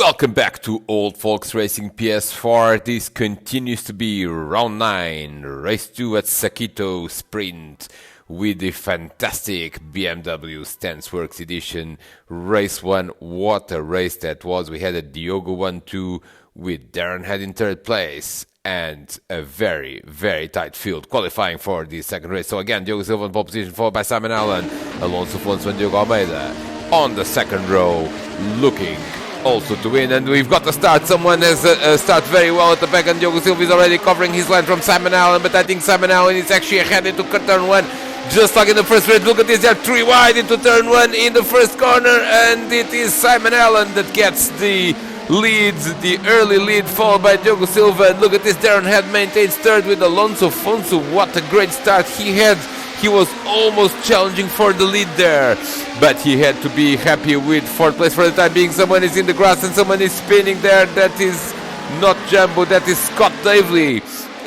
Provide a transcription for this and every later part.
Welcome back to Old Folks Racing PS4. This continues to be round 9, race 2 at Sakitto Sprint with the fantastic BMW StanceWorks edition. Race 1, what a race that was. We had a Diogo 1-2 with Darren Head in third place and a very, very tight field qualifying for the second race. So again, Diogo Silva in pole position, followed by Simon Allen, Alonso Fonso and Diogo Almeida on the second row, looking also to win. And we've got the start. Someone has started very well at the back, and Diogo Silva is already covering his line from Simon Allen, but I think Simon Allen is actually ahead into turn 1, just like in the first race. Look at this, they're 3 wide into turn 1 in the first corner, and it is Simon Allen that gets the lead, the early lead, followed by Diogo Silva. And look at this, Darren Head maintains third with Alonso Fonso. What a great start he had. He was almost challenging for the lead there, but he had to be happy with fourth place for the time being. Someone is in the grass and someone is spinning there. That is not Jumbo, that is Scott Davely,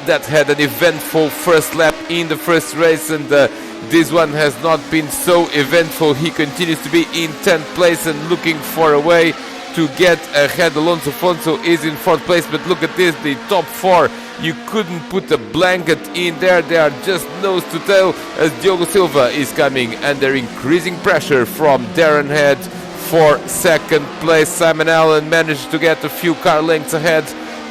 that had an eventful first lap in the first race, and this one has not been so eventful. He continues to be in 10th place and looking for a way to get ahead. Alonso Fonso is in 4th place, but look at this, the top 4. You couldn't put a blanket in there. They are just nose to tail as Diogo Silva is coming under increasing pressure from Darren Head for second place. Simon Allen managed to get a few car lengths ahead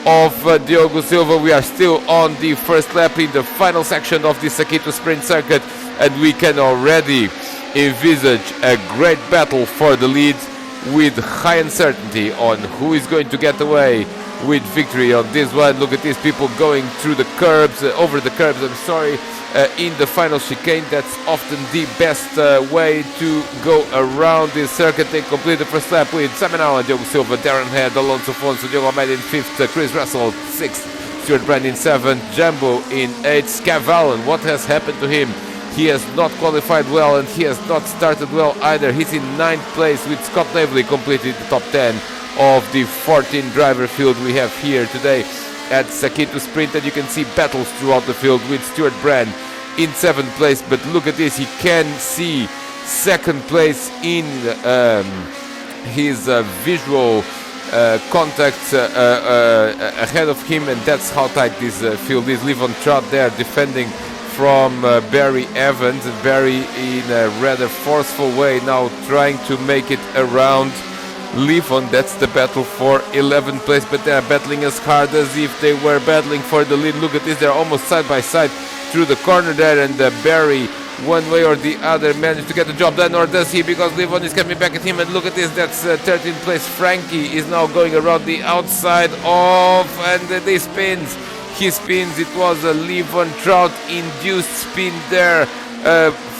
of Diogo Silva. We are still on the first lap in the final section of the Sakitto Sprint Circuit, and we can already envisage a great battle for the lead with high uncertainty on who is going to get away with victory on this one. Look at these people going through the curbs, over the curbs, in the final chicane. That's often the best way to go around this circuit. They complete the first lap with Simon Allen, Diogo Silva, Darren Head, Alonso Fonso, Diogo Almeida in 5th, Chris Russell 6th, Stuart Brand in 7th, Jumbo in 8th, Cav Allen. What has happened to him? He has not qualified well and he has not started well either. He's in 9th place with Scott Davely completed the top 10 of the 14 driver field we have here today at Sakitto Sprint. And you can see battles throughout the field with Stuart Brand in 7th place, but look at this, he can see 2nd place in his visual contacts ahead of him, and that's how tight this field is. Livon Trout there defending from Barry Evans, and Barry in a rather forceful way now trying to make it around Livon. That's the battle for 11th place, but they are battling as hard as if they were battling for the lead. Look at this, they're almost side by side through the corner there, and Barry, one way or the other, managed to get the job done, or does he? Because Livon is coming back at him, and look at this, that's 13th place. Frankie is now going around the outside of, and he spins. He spins. It was a Livon Trout induced spin there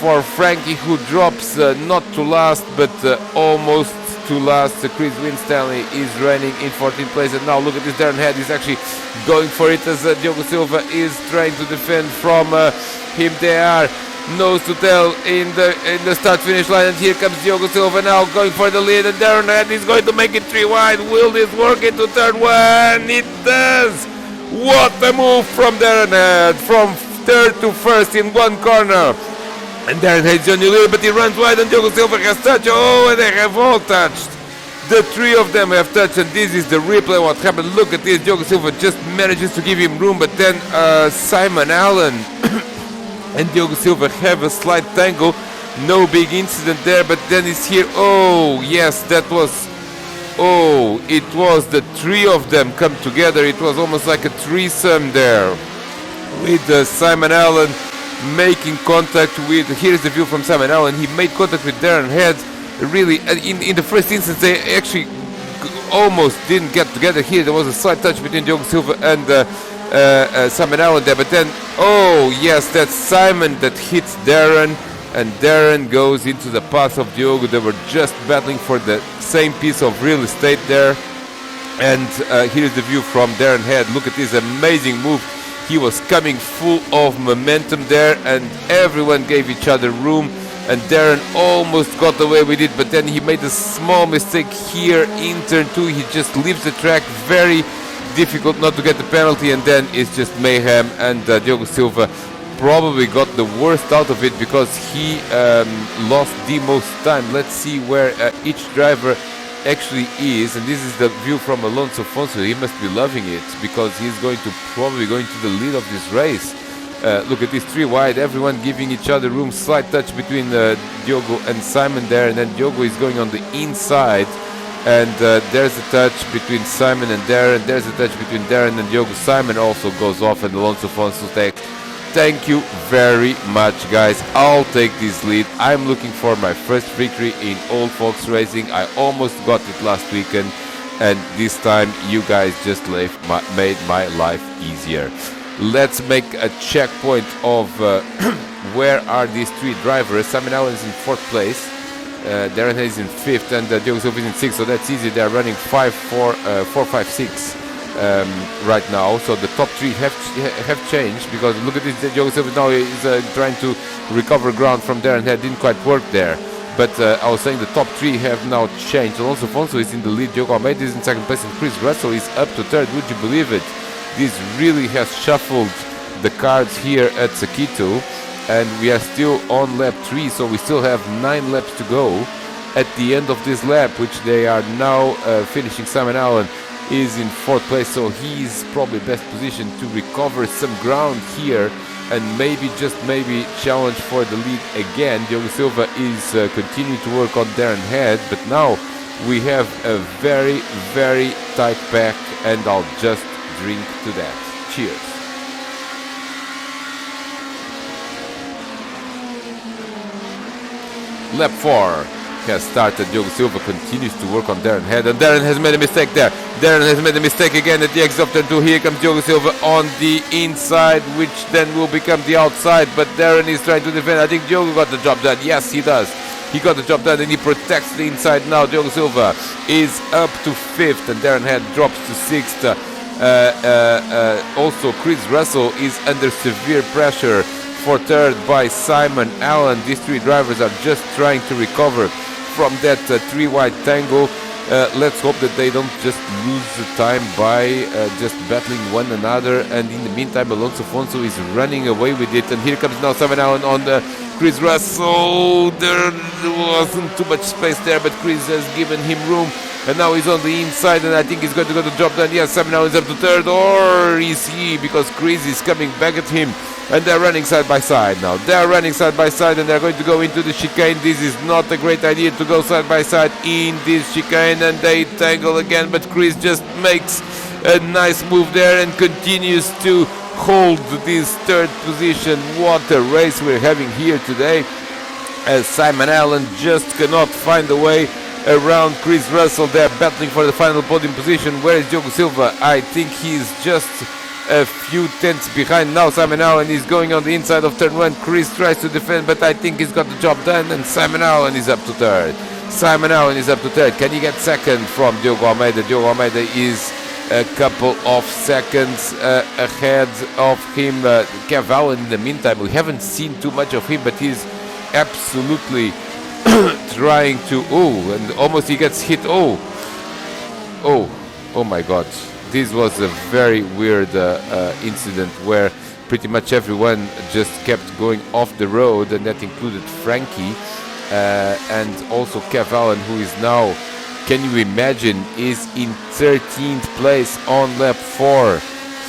for Frankie, who drops not to last, but almost to last. Chris Winstanley is running in 14th place, and now look at this, Darren Head is actually going for it as Diogo Silva is trying to defend from him. They are nose to tail in the start finish line, and here comes Diogo Silva now going for the lead, and Darren Head is going to make it 3 wide. Will this work into turn 1? It does. What a move from Darren Head, from 3rd to 1st in one corner. And Darren Head is on the lead, but he runs wide, and Diogo Silva has touched. Oh, and they have all touched. The 3 of them have touched, and this is the replay what happened. Look at this, Diogo Silva just manages to give him room, but then Simon Allen and Diogo Silva have a slight tangle. No big incident there, but then it's here. Oh, yes, that was... Oh, it was the 3 of them come together. It was almost like a threesome there, with Simon Allen making contact with... Here's the view from Simon Allen. He made contact with Darren Head. Really, in the first instance, they actually almost didn't get together here. There was a slight touch between Diogo Silva and Simon Allen there, but then, oh yes, that's Simon that hits Darren, and Darren goes into the path of Diogo. They were just battling for the same piece of real estate there. And here's the view from Darren Head. Look at this amazing move. He was coming full of momentum there, and everyone gave each other room, and Darren almost got away with it, but then he made a small mistake here in turn 2. He just leaves the track. Very difficult not to get the penalty, and then it's just mayhem, and Diogo Silva probably got the worst out of it because he lost the most time. Let's see where each driver actually is, and this is the view from Alonso Fonso. He must be loving it because he's probably going to the lead of this race. Look at this 3 wide, everyone giving each other room. Slight touch between Diogo and Simon there, and then Diogo is going on the inside, and there's a touch between Simon and Darren. There's a touch between Darren and Diogo. Simon also goes off, and Alonso Fonso takes. Thank you very much, guys. I'll take this lead. I'm looking for my first victory in Old Folks Racing. I almost got it last weekend, and this time you guys just made my life easier. Let's make a checkpoint of where are these 3 drivers. Simon Allen is in 4th place, Darren Hayes in 5th, and Diogo Silva is in 6th, so that's easy. They're running 4, 5, 6 right now, so the top 3 have changed, because look at this. Diogo Silva now is trying to recover ground from Darren Hayes. Didn't quite work there, but I was saying the top 3 have now changed. Alonso Fonso is in the lead, Diogo Almeida is in 2nd place, and Chris Russell is up to 3rd. Would you believe it? This really has shuffled the cards here at Sakitto, and we are still on lap 3, so we still have 9 laps to go. At the end of this lap, which they are now finishing, Simon Allen is in 4th place, so he's probably best positioned to recover some ground here and maybe, just maybe, challenge for the lead again. Diogo Silva is continuing to work on Darren Head, but now we have a very, very tight pack, and I'll just drink to that. Cheers. Lap 4 has started. Diogo Silva continues to work on Darren Head, and Darren has made a mistake there. Darren has made a mistake again at the exit of turn 2. Here comes Diogo Silva on the inside, which then will become the outside, but Darren is trying to defend. I think Diogo got the job done. Yes, he does. He got the job done, and he protects the inside now. Diogo Silva is up to 5th, and Darren Head drops to 6th. Also, Chris Russell is under severe pressure for 3rd by Simon Allen. These 3 drivers are just trying to recover from that 3 wide tangle. Let's hope that they don't just lose the time by just battling one another, and in the meantime Alonso Fonso is running away with it, and here comes now Simon Allen on the Chris Russell. There wasn't too much space there, but Chris has given him room, and now he's on the inside, and I think he's going to get the job done. Yes, Simon Allen is up to 3rd, or is he? Because Chris is coming back at him, and they're running side by side now. They're running side by side, and they're going to go into the chicane. This is not a great idea to go side by side in this chicane, and they tangle again, but Chris just makes a nice move there and continues to hold this 3rd position. What a race we're having here today, as Simon Allen just cannot find a way around Chris Russell. They're battling for the final podium position. Where is Diogo Silva? I think he's just a few tenths behind now. Simon Allen is going on the inside of turn 1. Chris tries to defend, but I think he's got the job done, and Simon Allen is up to 3rd. Simon Allen is up to 3rd. Can he get 2nd from Diogo Almeida? Diogo Almeida is a couple of seconds ahead of him. Kev Allen, in the meantime, we haven't seen too much of him, but he's absolutely trying to... Oh, and almost he gets hit. Oh my God. This was a very weird incident where pretty much everyone just kept going off the road, and that included Frankie and also Kev Allen, who is now, can you imagine, is in 13th place on lap 4.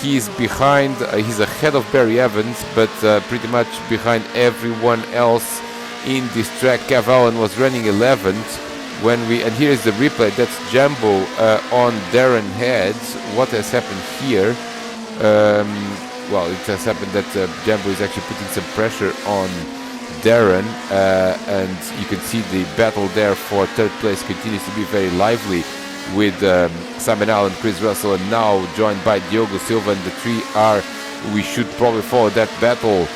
He's behind, he's ahead of Barry Evans, but pretty much behind everyone else in this track. Kev Allen was running 11th. And here is the replay. That's Jumbo on Darren Head. What has happened here? Well, it has happened that Jumbo is actually putting some pressure on Darren, and you can see the battle there for 3rd place continues to be very lively, with Simon Allen, Chris Russell, and now joined by Diogo Silva, and the 3 are... We should probably follow that battle,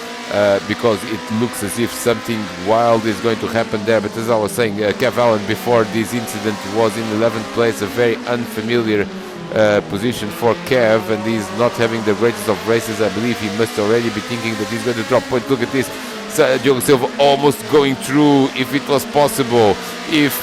because it looks as if something wild is going to happen there. But as I was saying, Kev Allen before this incident was in 11th place, a very unfamiliar position for Kev, and he's not having the greatest of races. I believe he must already be thinking that he's going to drop points. Look at this, Diogo Silva almost going through. If it was possible, if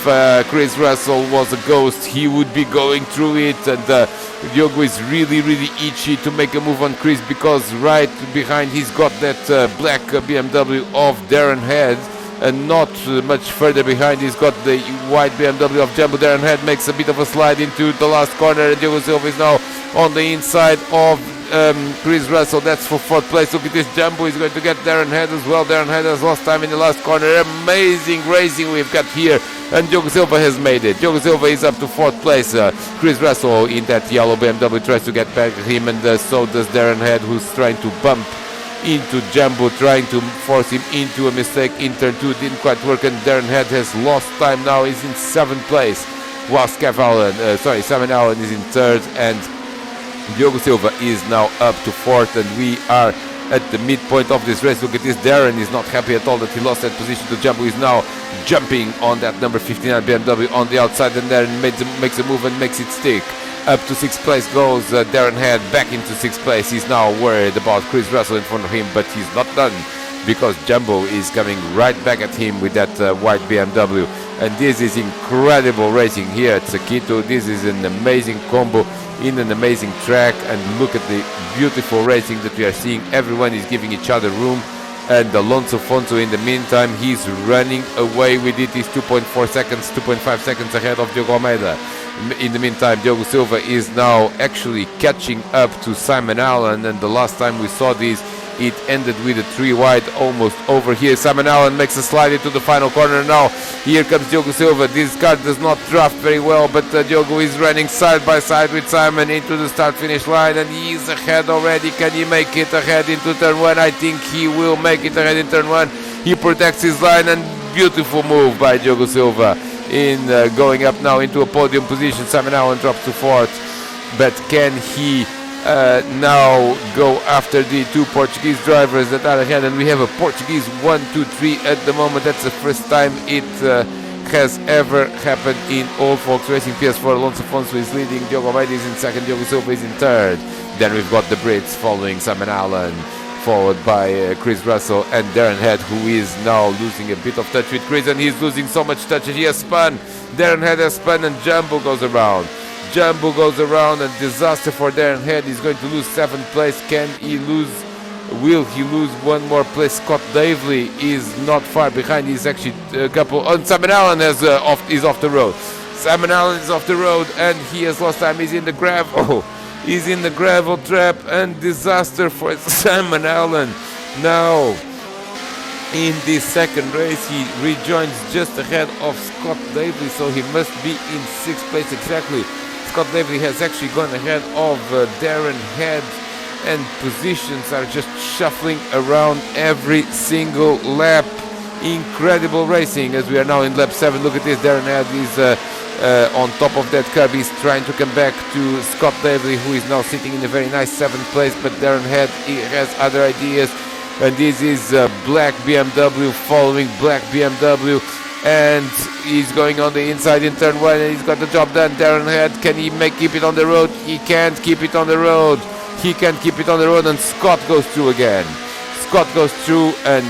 Chris Russell was a ghost, he would be going through it, and Diogo is really itchy to make a move on Chris, because right behind he's got that black BMW of Darren Head, and not much further behind. He's got the white BMW of Jumbo. Darren Head makes a bit of a slide into the last corner, and Diogo Silva is now on the inside of Chris Russell. That's for 4th place. Look at this, Jumbo is going to get Darren Head as well. Darren Head has lost time in the last corner. Amazing racing we've got here, and Diogo Silva has made it. Diogo Silva is up to 4th place. Chris Russell in that yellow BMW tries to get back at him, and so does Darren Head, who's trying to bump into Jumbo, trying to force him into a mistake in turn 2. Didn't quite work, and Darren Head has lost time now. He's in 7th place, whilst Simon Allen is in 3rd, and Diogo Silva is now up to 4th, and we are at the midpoint of this race. Look at this, Darren is not happy at all that he lost that position to Jumbo. He's now jumping on that number 59 BMW on the outside, and Darren makes a move and makes it stick. Up to 6th place goes Darren Head, back into 6th place. He's now worried about Chris Russell in front of him, but he's not done, because Jumbo is coming right back at him with that white BMW. And this is incredible racing here at Sakitto. This is an amazing combo in an amazing track, and look at the beautiful racing that we are seeing. Everyone is giving each other room, and Alonso Fonso in the meantime, he's running away with it. He's 2.5 seconds ahead of Diogo Almeida. In the meantime, Diogo Silva is now actually catching up to Simon Allen, and the last time we saw this, it ended with a 3 wide almost over here. Simon Allen makes a slide into the final corner. Now here comes Diogo Silva. This car does not draft very well, but Diogo is running side by side with Simon into the start finish line, and he is ahead already. Can he make it ahead into turn 1? I think he will make it ahead in turn 1. He protects his line, and beautiful move by Diogo Silva in going up now into a podium position. Simon Allen drops to 4th, but can he now go after the 2 Portuguese drivers that are ahead? And we have a Portuguese 1, 2, 3 at the moment. That's the first time it has ever happened in all Volks Racing PS4. Alonso Fonso is leading, Diogo Almeida is in 2nd, Diogo Silva is in 3rd. Then we've got the Brits following Simon Allen, followed by Chris Russell and Darren Head, who is now losing a bit of touch with Chris, and he's losing so much touch that he has spun. Darren Head has spun, and Jumbo goes around. Jumbo goes around, and disaster for Darren Head. He's going to lose 7th place. Can he lose? Will he lose one more place? Scott Davely is not far behind. He's actually a couple. And Simon Allen is off the road. Simon Allen is off the road, and he has lost time. He's in the gravel. He's in the gravel trap, and disaster for Simon Allen. Now, in this second race, he rejoins just ahead of Scott Davely, so he must be in 6th place exactly. Scott Davely has actually gone ahead of Darren Head, and positions are just shuffling around every single lap. Incredible racing as we are now in lap 7. Look at this, Darren Head is on top of that curb. He's trying to come back to Scott Davely, who is now sitting in a very nice 7th place, but Darren Head, he has other ideas, and this is black BMW following black BMW, and he's going on the inside in turn 1, and he's got the job done. Darren Head, can he keep it on the road? He can't keep it on the road. He can't keep it on the road, and Scott goes through again. Scott goes through and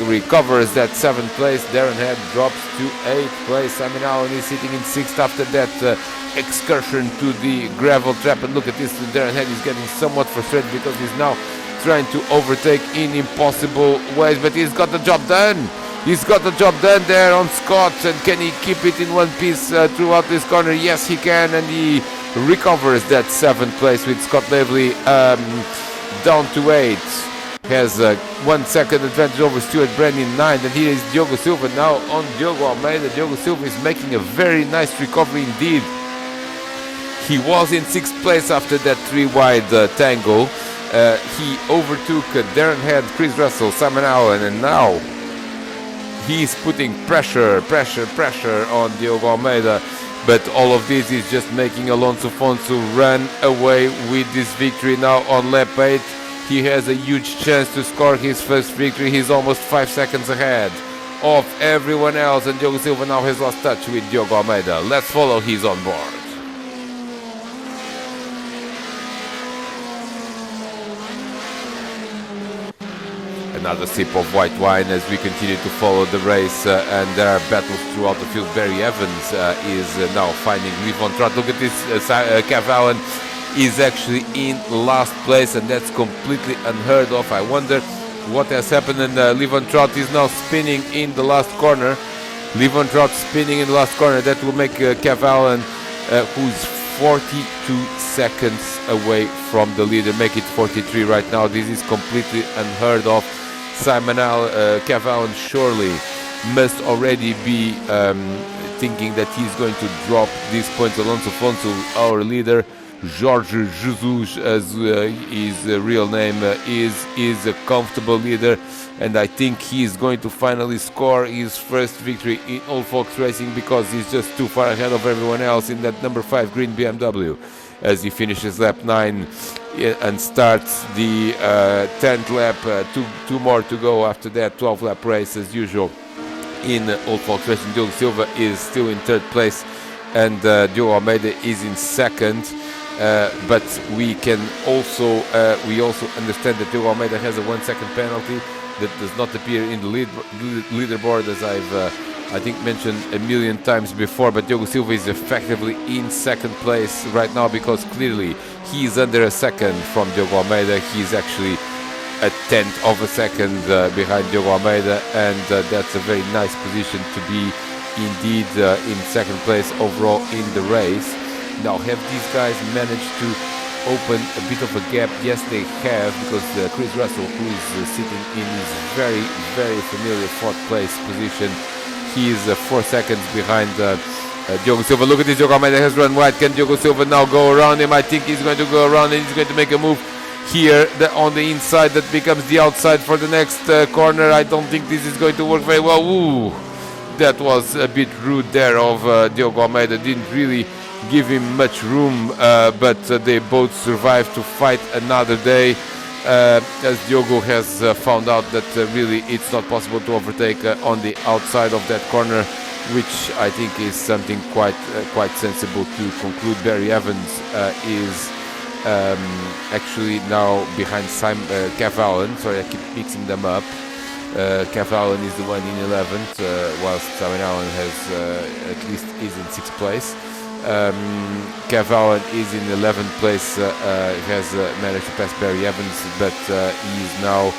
recovers that 7th place. Darren Head drops to 8th place. Simon Allen is sitting in 6th after that excursion to the gravel trap. And look at this, Darren Head is getting somewhat frustrated because he's now trying to overtake in impossible ways, but he's got the job done. He's got the job done there on Scott, and can he keep it in one piece throughout this corner? Yes, he can, and he recovers that 7th place with Scott Davely down to 8th. Has 1 second advantage over Stuart Brandon in 9th, and here is Diogo Silva now on Diogo Almeida. Diogo Silva is making a very nice recovery indeed. He was in 6th place after that 3 wide tangle. He overtook Darren Head, Chris Russell, Simon Allen, and now he's putting pressure on Diogo Almeida. But all of this is just making Alonso Fonso run away with this victory now on lap 8. He has a huge chance to score his first victory. He's almost 5 seconds ahead of everyone else, and Diogo Silva now has lost touch with Diogo Almeida. Let's follow his on board. Another sip of white wine as we continue to follow the race, and there are battles throughout the field. Barry Evans is now finding Louis von Trott. Look at this, Kev Allen is actually in last place, and that's completely unheard of. I wonder what has happened, and Levon Trout is now spinning in the last corner. Levon Trout spinning in the last corner. That will make Kev Allen, who's 42 seconds away from the leader, make it 43 right now. This is completely unheard of. Kev Allen surely must already be thinking that he's going to drop these points. Alonso Afonso, our leader, Jorge Jesus, as his real name is a comfortable leader, and I think he is going to finally score his first victory in Old Folks Racing, because he's just too far ahead of everyone else in that number 5 green BMW, as he finishes lap 9 and starts the 10th lap. Two more to go after that 12 lap race as usual in Old Folks Racing. Diogo Silva is still in 3rd place, and Diogo Almeida is in 2nd. But we also understand that Diogo Almeida has a 1 second penalty that does not appear in the leaderboard, as I've I think mentioned a million times before. But Diogo Silva is effectively in 2nd place right now, because clearly he is under a second from Diogo Almeida. He is actually a 10th of a second behind Diogo Almeida, and that's a very nice position to be indeed in 2nd place overall in the race. Now, have these guys managed to open a bit of a gap? Yes, they have, because Chris Russell, who is sitting in his very, very familiar 4th place position, he is 4 seconds behind Diogo Silva. Look at this, Diogo Almeida has run wide. Can Diogo Silva now go around him? I think he's going to go around and he's going to make a move here on the inside that becomes the outside for the next corner. I don't think this is going to work very well. Ooh, that was a bit rude there of Diogo Almeida. Didn't really give him much room, but they both survived to fight another day, as Diogo has found out that really it's not possible to overtake on the outside of that corner, which I think is something quite sensible to conclude. Barry Evans is actually now behind Kev Allen. Sorry, I keep mixing them up. Kev Allen is the one in 11th, whilst Simon Allen has at least is in 6th place. Kev Allen is in 11th place, has managed to pass Barry Evans, but he is now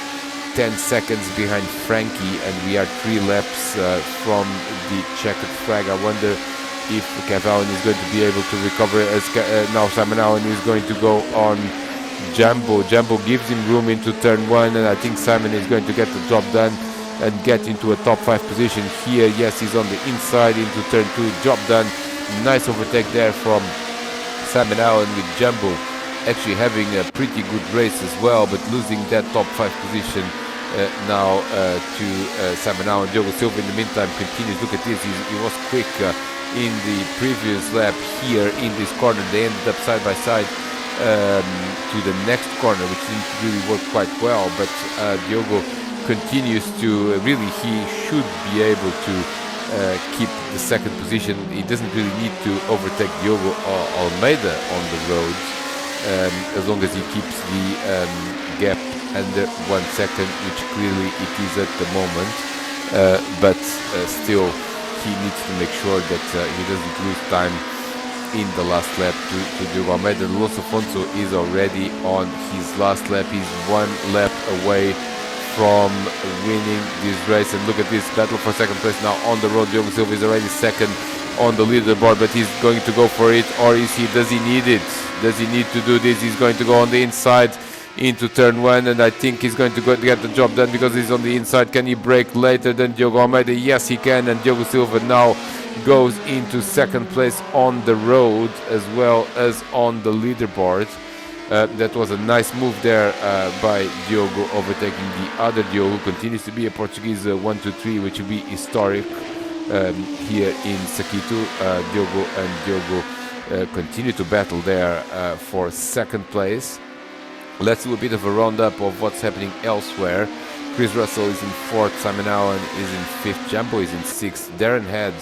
10 seconds behind Frankie, and we are 3 laps from the checkered flag. I wonder if Kev Allen is going to be able to recover, as now Simon Allen is going to go on Jumbo. Jumbo gives him room into turn 1, and I think Simon is going to get the job done and get into a top 5 position here. Yes, he's on the inside into turn 2, job done. Nice overtake there from Simon Allen, with Jumbo actually having a pretty good race as well, but losing that top 5 position now to Simon Allen. Diogo Silva in the meantime continues. Look at this, he was quick in the previous lap here in this corner. They ended up side by side to the next corner, which didn't really work quite well, but Diogo continues to he should be able to keep the 2nd position. He doesn't really need to overtake Diogo Almeida on the road, as long as he keeps the gap under 1 second, which clearly it is at the moment, but still he needs to make sure that he doesn't lose time in the last lap to Diogo Almeida. Alonso Afonso is already on his last lap. He's 1 lap away from winning this race, and look at this battle for 2nd place now on the road. Diogo Silva is already 2nd on the leaderboard, but he's going to go for it, or does he need it? Does he need to do this? He's going to go on the inside into turn 1, and I think he's going to get the job done because he's on the inside. Can he brake later than Diogo Almeida? Yes, he can, and Diogo Silva now goes into 2nd place on the road as well as on the leaderboard. That was a nice move there by Diogo, overtaking the other Diogo, who continues to be a Portuguese 1-2-3, which will be historic here in Sakitto. Diogo continue to battle there for 2nd place. Let's do a bit of a roundup of what's happening elsewhere. Chris Russell is in 4th, Simon Allen is in 5th, Jumbo is in 6th, Darren Head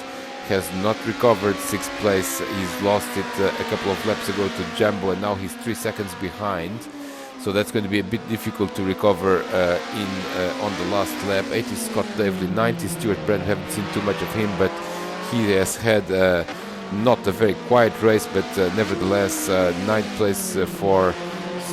has not recovered 6th place. He's lost it a couple of laps ago to Jumbo, and now he's 3 seconds behind. So that's going to be a bit difficult to recover on the last lap. 80 Scott Davely, 90 Stuart Brand. Haven't seen too much of him, but he has had not a very quiet race, but nevertheless 9th place for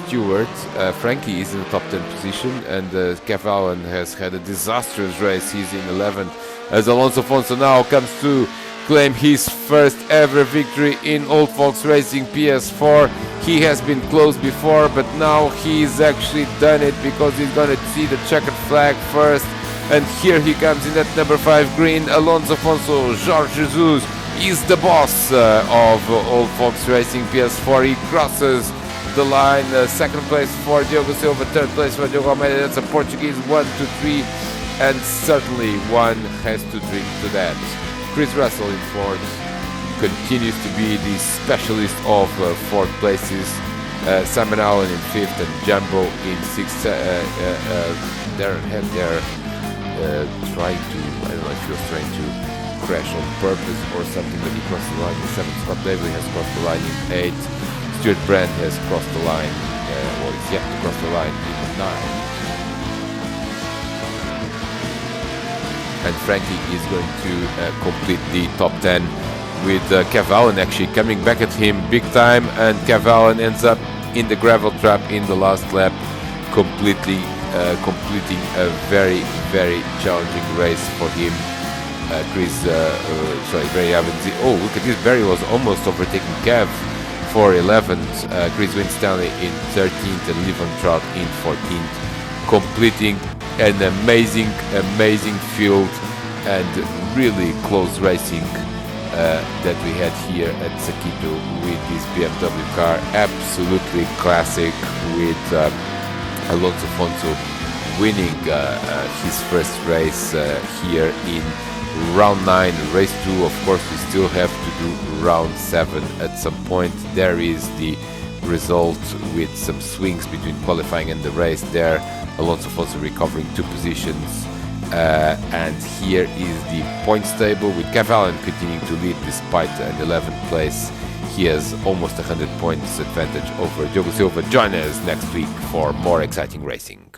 Stewart. Frankie is in the top 10 position, and Kev Allen has had a disastrous race. He's in 11th, as Alonso Afonso now comes to claim his first ever victory in Old Folks Racing PS4. He has been close before, but now he's actually done it because he's gonna see the checkered flag first. And here he comes in that number 5 green. Alonso Afonso, Jorge Jesus is the boss of Old Folks Racing PS4. He crosses the line. Second place for Diogo Silva, third place for Diogo Almeida. That's a Portuguese 1, 2, 3, and certainly one has to drink to that. Chris Russell in fourth continues to be the specialist of fourth places. Simon Allen in fifth and Jumbo in sixth. They're trying to, I don't know if he was trying to crash on purpose or something, but he crossed the line in 7th. Scott Daly has crossed the line in 8th. Stuart Brand has crossed the line, or is yet to cross the line in 9th. And Frankie is going to complete the top 10 with Kev Allen actually coming back at him big time, and Kev Allen ends up in the gravel trap in the last lap, completing a very, very challenging race for him. Barry Evans. Oh, look at this! Barry was almost overtaking Kev for 11th. Chris Winstanley in 13th and Livon Trout in 14th, completing an amazing field and really close racing that we had here at Sakitto with this BMW car. Absolutely classic, with Alonso Afonso winning his first race here in round 9, race 2. Of course, we still have to do round 7 at some point. There is the result with some swings between qualifying and the race there. Alonso Afonso recovering 2 positions. And here is the points table with Kev Allen continuing to lead despite an 11th place. He has almost 100 points advantage over Diogo Silva. Join us next week for more exciting racing.